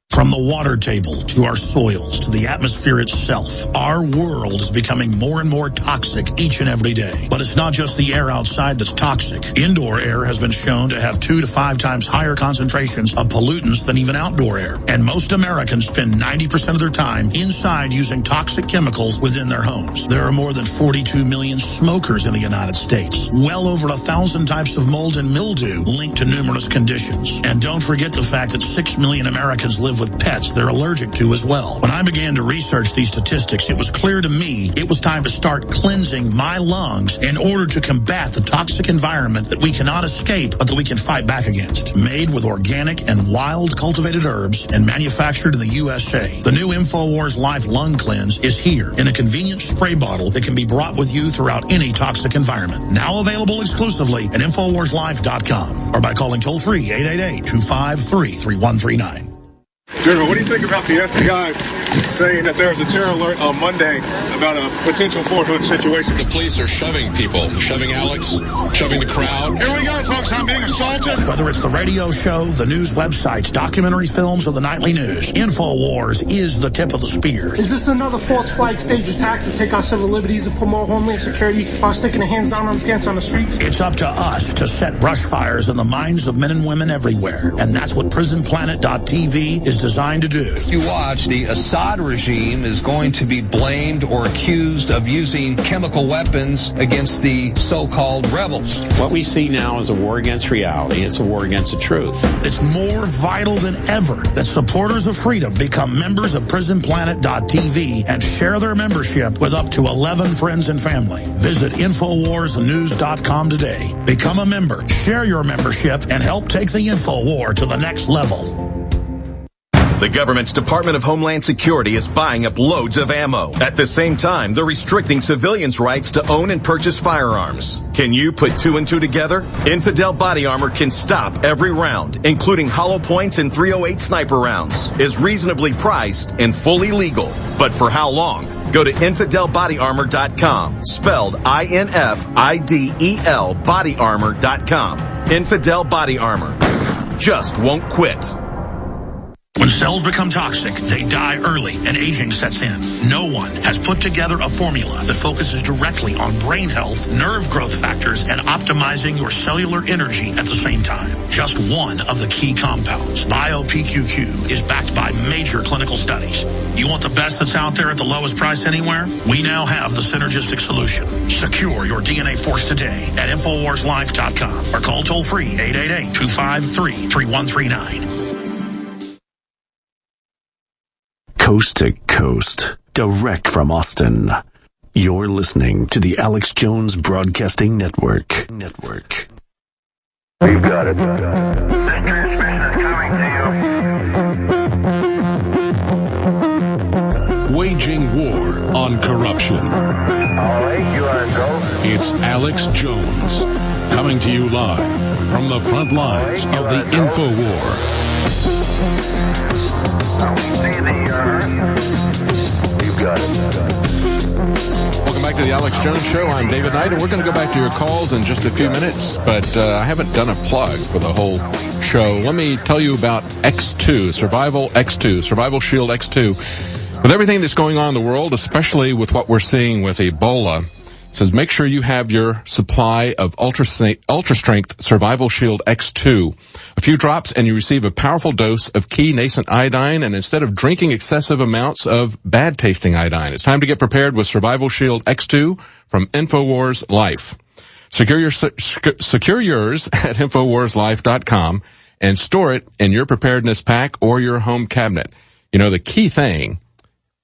From the water table to our soils to the atmosphere itself, our world is becoming more and more toxic each and every day. But it's not just the air outside that's toxic. Indoor air has been shown to have 2 to 5 times higher concentrations of pollutants than even outdoor air. And most Americans spend 90% of their time inside using toxic chemicals within their homes. There are more than 42 million smokers in the United States. Well over 1,000 types of mold and mildew linked to numerous conditions. And don't forget the fact that 6 million Americans live with pets they're allergic to as well. When I began to research these statistics, it was clear to me it was time to start cleansing my lungs in order to combat the toxic environment that we cannot escape but that we can fight back against. Made with organic and wild cultivated herbs and manufactured in the USA, the new InfoWars Life Lung Cleanse is here in a convenient spray bottle that can be brought with you throughout any toxic environment. Now available exclusively at InfoWarsLife.com or by calling toll-free 888-253-3139. General, what do you think about the FBI saying that there was a terror alert on Monday about a potential Fort Hood situation? The police are shoving people, shoving Alex, shoving the crowd. Here we go, folks. I'm being assaulted. Whether it's the radio show, the news websites, documentary films, or the nightly news, InfoWars is the tip of the spear. Is this another false flag stage attack to take our civil liberties and promote homeland security while sticking the hands down on the pants on the streets? It's up to us to set brush fires in the minds of men and women everywhere. And that's what PrisonPlanet.tv is designed to do. You watch, the Assad regime is going to be blamed or accused of using chemical weapons against the so-called rebels. What we see now is a war against reality. It's a war against the truth. It's more vital than ever that supporters of freedom become members of PrisonPlanet.tv and share their membership with up to 11 friends and family. Visit InfoWarsNews.com today. Become a member, share your membership, and help take the InfoWar to the next level. The government's Department of Homeland Security is buying up loads of ammo. At the same time, they're restricting civilians' rights to own and purchase firearms. Can you put 2 and 2 together? Infidel Body Armor can stop every round, including hollow points and .308 sniper rounds, is reasonably priced and fully legal. But for how long? Go to InfidelBodyArmor.com, spelled INFIDEL bodyarmor.com. Infidel Body Armor. Just won't quit. When cells become toxic, they die early and aging sets in. No one has put together a formula that focuses directly on brain health, nerve growth factors, and optimizing your cellular energy at the same time. Just one of the key compounds, BioPQQ, is backed by major clinical studies. You want the best that's out there at the lowest price anywhere? We now have the synergistic solution. Secure your DNA Force today at InfoWarsLife.com or call toll-free 888-253-3139. Coast to coast, direct from Austin. You're listening to the Alex Jones Broadcasting Network. We've got it. This transmission is coming to you. Waging war on corruption. All right, you are go. It's Alex Jones, coming to you live from the front lines of the InfoWar. You've got it. Welcome back to the Alex Jones Show. I'm David Knight, and we're going to go back to your calls in just a few minutes, but I haven't done a plug for the whole show. Let me tell you about X2, Survival X2, Survival Shield X2. With everything that's going on in the world, especially with what we're seeing with Ebola, it says make sure you have your supply of Ultra Strength Survival Shield X2. A few drops and you receive a powerful dose of key nascent iodine, and instead of drinking excessive amounts of bad tasting iodine, it's time to get prepared with Survival Shield X2 from InfoWars Life. Secure yours at InfoWarsLife.com and store it in your preparedness pack or your home cabinet. You know, the key thing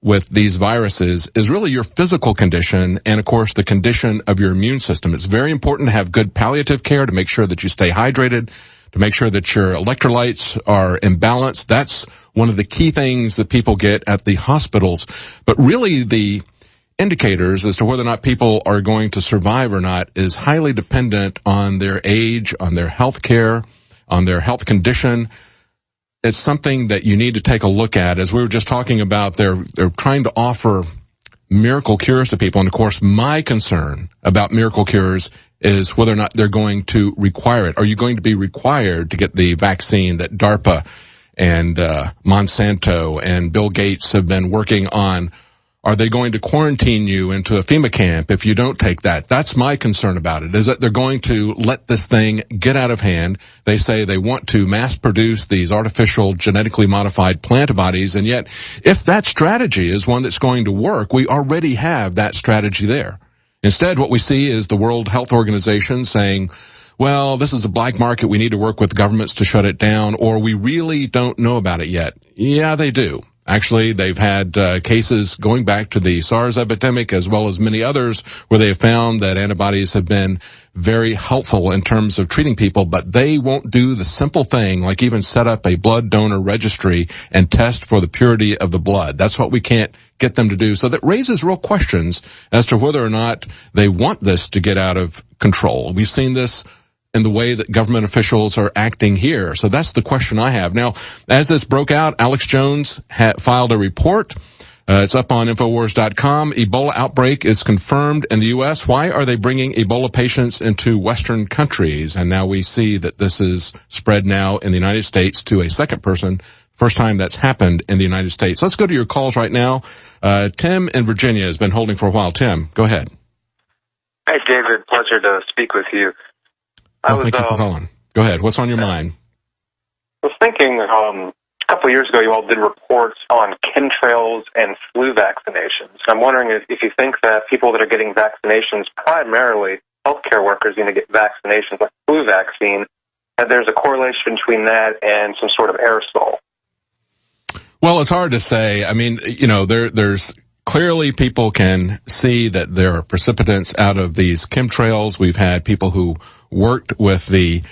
with these viruses is really your physical condition and, of course, the condition of your immune system. It's very important to have good palliative care to make sure that you stay hydrated, to make sure that your electrolytes are in balance. That's one of the key things that people get at the hospitals. But really the indicators as to whether or not people are going to survive or not is highly dependent on their age, on their health care, on their health condition. It's something that you need to take a look at. As we were just talking about, they're trying to offer miracle cures to people. And of course, my concern about miracle cures is whether or not they're going to require it. Are you going to be required to get the vaccine that DARPA Monsanto and Bill Gates have been working on. Are they going to quarantine you into a FEMA camp if you don't take that? That's my concern about it, is that they're going to let this thing get out of hand. They say they want to mass produce these artificial genetically modified plant bodies, and yet if that strategy is one that's going to work, we already have that strategy there. Instead, what we see is the World Health Organization saying, well, this is a black market, we need to work with governments to shut it down, or we really don't know about it yet. Yeah, they do. Actually, they've had cases going back to the SARS epidemic as well as many others where they have found that antibodies have been very helpful in terms of treating people, but they won't do the simple thing like even set up a blood donor registry and test for the purity of the blood. That's what we can't get them to do. So that raises real questions as to whether or not they want this to get out of control. We've seen this in the way that government officials are acting here. So that's the question I have. Now, as this broke out, Alex Jones filed a report. It's up on Infowars.com. Ebola outbreak is confirmed in the U.S. Why are they bringing Ebola patients into Western countries? And now we see that this is spread now in the United States to a second person. First time that's happened in the United States. Let's go to your calls right now. Tim in Virginia has been holding for a while. Tim, go ahead. Hey, David. Pleasure to speak with you. Thank you for calling. Go ahead. What's on your mind? I was thinking a couple of years ago you all did reports on chemtrails and flu vaccinations. I'm wondering if you think that people that are getting vaccinations, primarily healthcare workers, need to get vaccinations like flu vaccine, that there's a correlation between that and some sort of aerosol. Well, it's hard to say. I mean, you know, there's clearly people can see that there are precipitants out of these chemtrails. We've had people who worked with the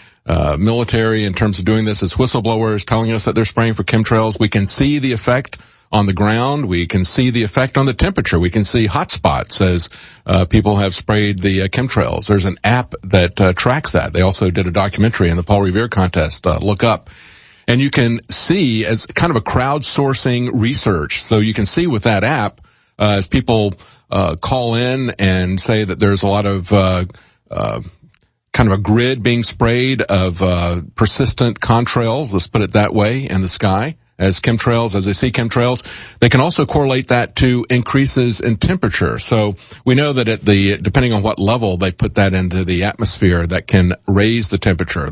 military in terms of doing this as whistleblowers telling us that they're spraying for chemtrails. We can see the effect on the ground. We can see the effect on the temperature. We can see hot spots as people have sprayed the chemtrails. There's an app that tracks that. They also did a documentary in the Paul Revere contest. Look up. And you can see as kind of a crowdsourcing research. So you can see with that app, as people call in and say that there's a lot of kind of a grid being sprayed of persistent contrails, let's put it that way, in the sky as chemtrails, as they see chemtrails. They can also correlate that to increases in temperature. So we know that depending on what level they put that into the atmosphere, that can raise the temperature.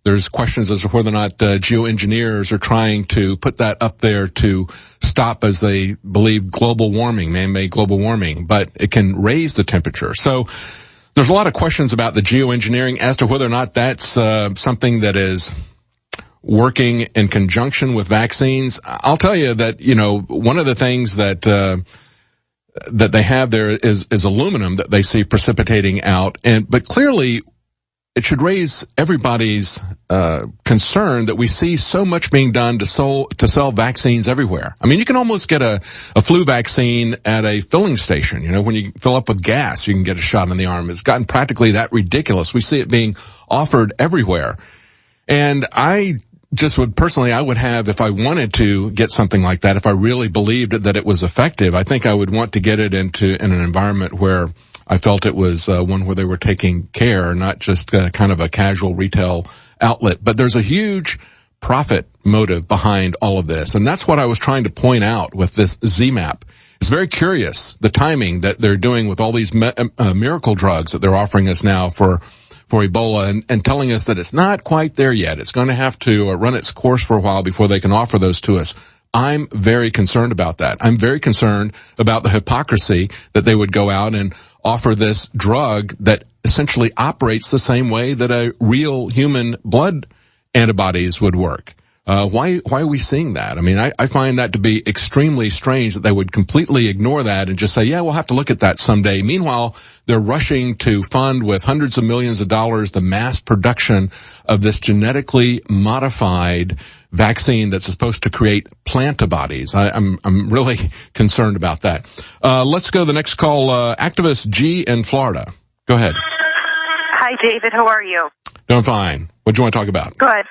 There's questions as to whether or not geoengineers are trying to put that up there to stop, as they believe, global warming, man-made global warming, but it can raise the temperature. So there's a lot of questions about the geoengineering as to whether or not that's something that is working in conjunction with vaccines. I'll tell you that, you know, one of the things that they have there is aluminum that they see precipitating out, but clearly it should raise everybody's concern that we see so much being done to sell vaccines everywhere. I mean, you can almost get a flu vaccine at a filling station. You know, when you fill up with gas, you can get a shot in the arm. It's gotten practically that ridiculous. We see it being offered everywhere. And I would have, if I wanted to get something like that, if I really believed that it was effective, I think I would want to get it in an environment where I felt it was one where they were taking care, not just kind of a casual retail outlet. But there's a huge profit motive behind all of this. And that's what I was trying to point out with this ZMapp. It's very curious, the timing that they're doing with all these miracle drugs that they're offering us now for Ebola and telling us that it's not quite there yet. It's going to have to run its course for a while before they can offer those to us. I'm very concerned about that. I'm very concerned about the hypocrisy that they would go out and offer this drug that essentially operates the same way that a real human blood antibodies would work. Why are we seeing that? I mean, I find that to be extremely strange that they would completely ignore that and just say, yeah, we'll have to look at that someday. Meanwhile, they're rushing to fund with hundreds of millions of dollars the mass production of this genetically modified vaccine that's supposed to create plantibodies. I'm really concerned about that. Let's go to the next call. Activist G in Florida. Go ahead. Hi, David. How are you? Doing fine. What do you want to talk about? Good.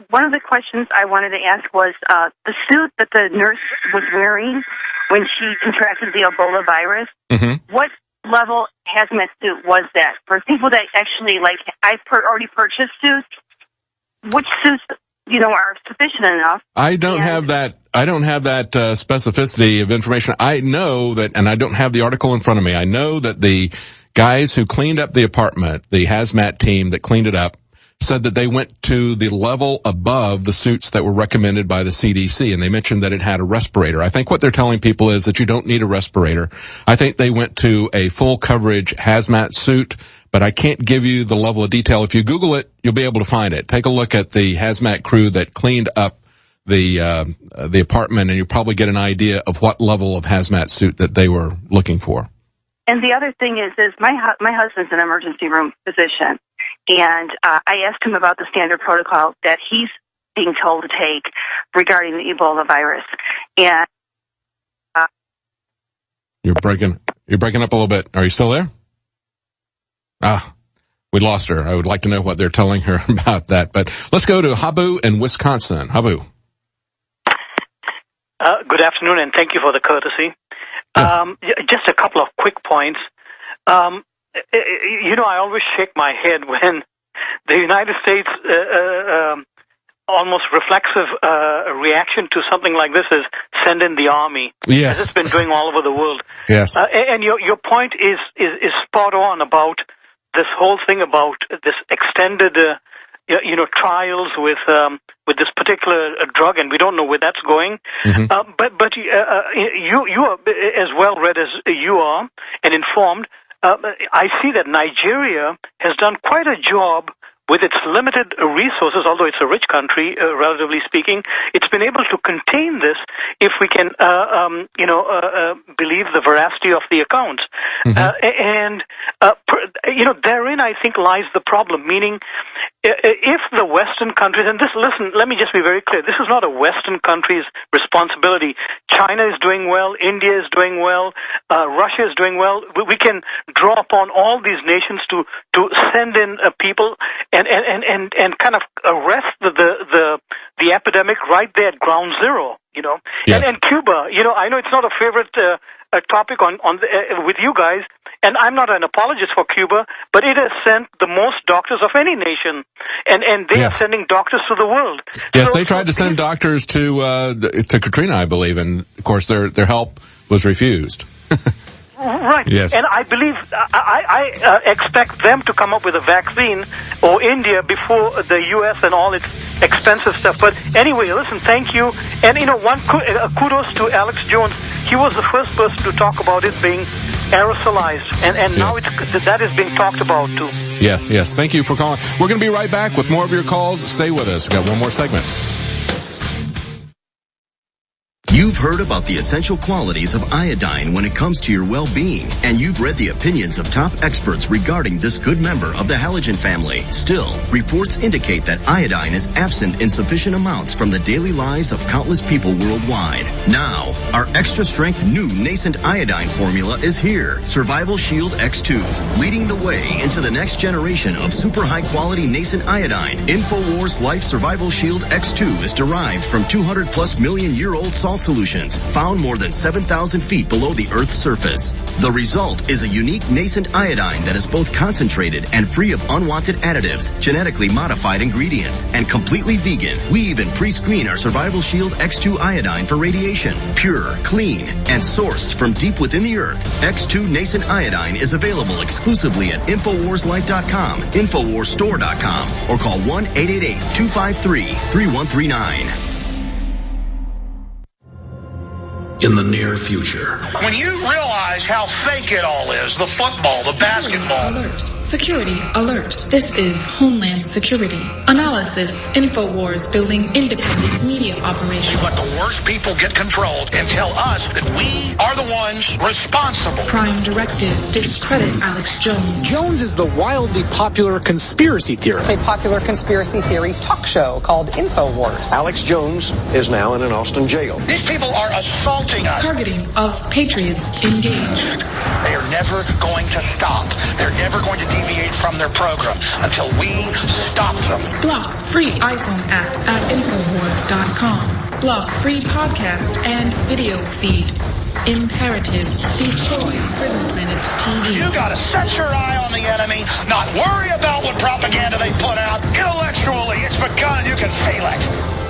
One of the questions I wanted to ask was the suit that the nurse was wearing when she contracted the Ebola virus. Mm-hmm. What level hazmat suit was that? For people that actually, already purchased suits, which suits are sufficient enough. I don't have that specificity of information. I know that, and I don't have the article in front of me. I know that the guys who cleaned up the apartment, the hazmat team that cleaned it up, said that they went to the level above the suits that were recommended by the CDC, and they mentioned that it had a respirator. I think what they're telling people is that you don't need a respirator. I think they went to a full coverage hazmat suit, but I can't give you the level of detail. If you Google it, you'll be able to find it. Take a look at the hazmat crew that cleaned up the apartment, and you'll probably get an idea of what level of hazmat suit that they were looking for. And the other thing is my husband's an emergency room physician, and I asked him about the standard protocol that he's being told to take regarding the Ebola virus. And you're breaking up a little bit. Are you still there? We lost her. I would like to know what they're telling her about that. But let's go to Habu in Wisconsin. Habu. Good afternoon, and thank you for the courtesy. Yes. Just a couple of quick points. I always shake my head when the United States almost reflexive reaction to something like this is send in the army. Yes. As it's been doing all over the world. Yes. And your point is spot on about this whole thing about this extended trials with this particular drug, and we don't know where that's going. Mm-hmm. But you are as well read as you are and informed. I see that Nigeria has done quite a job with its limited resources, although it's a rich country, relatively speaking. It's been able to contain this if we can, believe the veracity of the accounts. Mm-hmm. Therein I think lies the problem, meaning if the Western countries, and let me just be very clear, this is not a Western country's responsibility. China is doing well, India is doing well, Russia is doing well. We can draw upon all these nations to send in people and kind of arrest the epidemic right there at ground zero, Yes. And Cuba, I know it's not a favorite topic with you guys, and I'm not an apologist for Cuba, but it has sent the most doctors of any nation, and they are sending doctors to the world. Yes, they tried to send doctors to Katrina, I believe, and of course their help was refused. Right. Yes. And I believe, I expect them to come up with a vaccine, or India, before the U.S. and all its expensive stuff. But anyway, listen, thank you. And, kudos to Alex Jones. He was the first person to talk about it being aerosolized. And now that is being talked about, too. Yes. Thank you for calling. We're going to be right back with more of your calls. Stay with us. We've got one more segment. You've heard about the essential qualities of iodine when it comes to your well-being, and you've read the opinions of top experts regarding this good member of the halogen family. Still, reports indicate that iodine is absent in sufficient amounts from the daily lives of countless people worldwide. Now, our extra-strength new nascent iodine formula is here, Survival Shield X2, leading the way into the next generation of super high-quality nascent iodine. InfoWars Life Survival Shield X2 is derived from 200+ million-year-old salt solutions found more than 7,000 feet below the Earth's surface. The result is a unique nascent iodine that is both concentrated and free of unwanted additives, genetically modified ingredients, and completely vegan. We even pre-screen our Survival Shield X2 iodine for radiation. Pure, clean, and sourced from deep within the Earth. X2 nascent iodine is available exclusively at InfoWarsLife.com, InfoWarsStore.com, or call 1-888-253-3139. In the near future. When you realize how fake it all is, the football, the basketball. Alert. Security alert. This is Homeland Security. Analysis. InfoWars building independent media operation. Let the worst people get controlled and tell us that we are the ones responsible. Prime Directive. Discredit Alex Jones. Jones is the wildly popular conspiracy theorist. It's a popular conspiracy theory talk show called InfoWars. Alex Jones is now in an Austin jail. These people are assaulting us. Targeting of patriots engaged. They are never going to stop. They're never going to deviate from their program until we stop them. Block free iPhone app at Infowars.com. Block free podcast and video feed. imperative. Destroy Prison Planet TV. You gotta set your eye on the enemy, not worry about what propaganda they put out. Intellectually, it's begun and you can feel it.